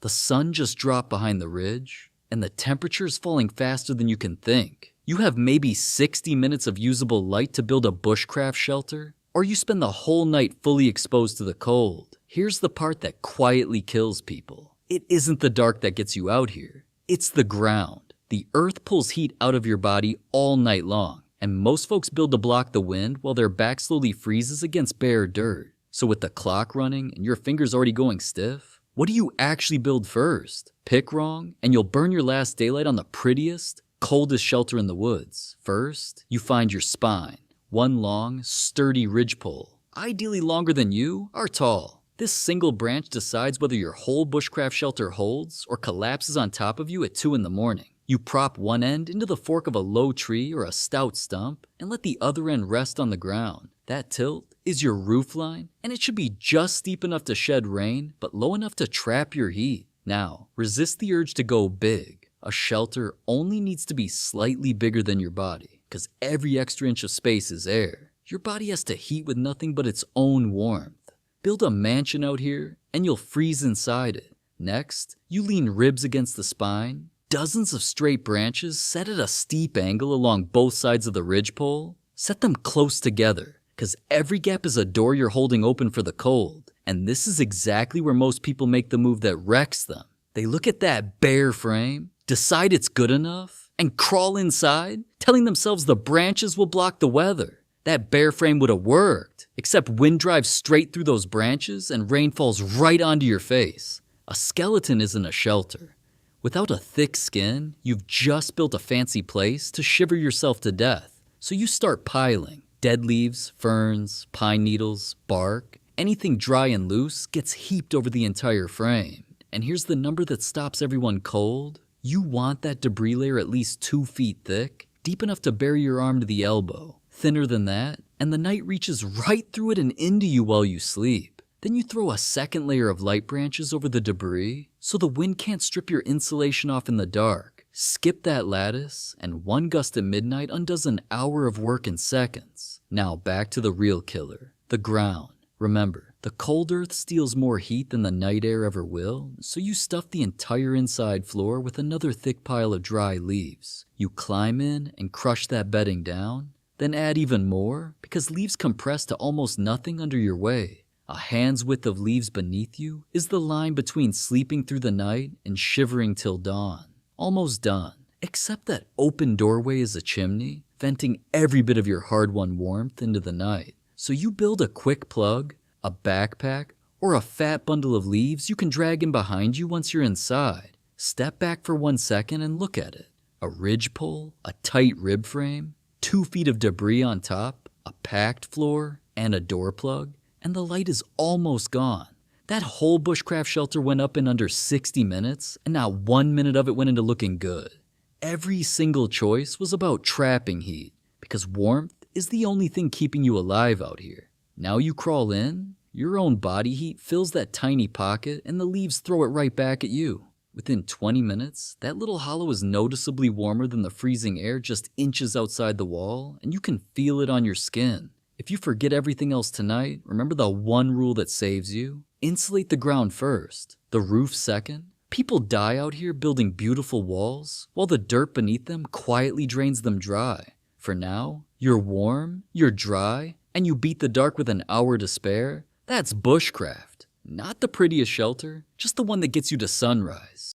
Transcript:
The sun just dropped behind the ridge, and the temperature is falling faster than you can think. You have maybe 60 minutes of usable light to build a bushcraft shelter, or you spend the whole night fully exposed to the cold. Here's the part that quietly kills people. It isn't the dark that gets you out here. It's the ground. The earth pulls heat out of your body all night long, and most folks build to block the wind while their back slowly freezes against bare dirt. So with the clock running and your fingers already going stiff, what do you actually build first? Pick wrong, and you'll burn your last daylight on the prettiest, coldest shelter in the woods. First, you find your spine. One long, sturdy ridgepole, ideally longer than you, are tall. This single branch decides whether your whole bushcraft shelter holds or collapses on top of you at 2 in the morning. You prop one end into the fork of a low tree or a stout stump and let the other end rest on the ground. That tilt is your roof line, and it should be just steep enough to shed rain, but low enough to trap your heat. Now, resist the urge to go big. A shelter only needs to be slightly bigger than your body, because every extra inch of space is air. Your body has to heat with nothing but its own warmth. Build a mansion out here, and you'll freeze inside it. Next, you lean ribs against the spine. Dozens of straight branches set at a steep angle along both sides of the ridgepole. Set them close together, because every gap is a door you're holding open for the cold. And this is exactly where most people make the move that wrecks them. They look at that bare frame, decide it's good enough, and crawl inside, telling themselves the branches will block the weather. That bare frame would have worked, except wind drives straight through those branches and rain falls right onto your face. A skeleton isn't a shelter. Without a thick skin, you've just built a fancy place to shiver yourself to death. So you start piling. Dead leaves, ferns, pine needles, bark, anything dry and loose gets heaped over the entire frame. And here's the number that stops everyone cold. You want that debris layer at least 2 feet thick, deep enough to bury your arm to the elbow. Thinner than that, and the night reaches right through it and into you while you sleep. Then you throw a second layer of light branches over the debris, so the wind can't strip your insulation off in the dark. Skip that lattice, and one gust at midnight undoes an hour of work in seconds. Now back to the real killer, the ground. Remember, the cold earth steals more heat than the night air ever will, so you stuff the entire inside floor with another thick pile of dry leaves. You climb in and crush that bedding down, then add even more, because leaves compress to almost nothing under your way. A hand's width of leaves beneath you is the line between sleeping through the night and shivering till dawn. Almost done, except that open doorway is a chimney, venting every bit of your hard-won warmth into the night. So you build a quick plug, a backpack, or a fat bundle of leaves you can drag in behind you once you're inside. Step back for 1 second and look at it. A ridgepole, a tight rib frame, 2 feet of debris on top, a packed floor, and a door plug, and the light is almost gone. That whole bushcraft shelter went up in under 60 minutes, and not 1 minute of it went into looking good. Every single choice was about trapping heat, because warmth is the only thing keeping you alive out here. Now you crawl in, your own body heat fills that tiny pocket, and the leaves throw it right back at you. Within 20 minutes, that little hollow is noticeably warmer than the freezing air just inches outside the wall, and you can feel it on your skin. If you forget everything else tonight, remember the one rule that saves you. Insulate the ground first, the roof second. People die out here building beautiful walls, while the dirt beneath them quietly drains them dry. For now, you're warm, you're dry, and you beat the dark with an hour to spare. That's bushcraft. Not the prettiest shelter, just the one that gets you to sunrise.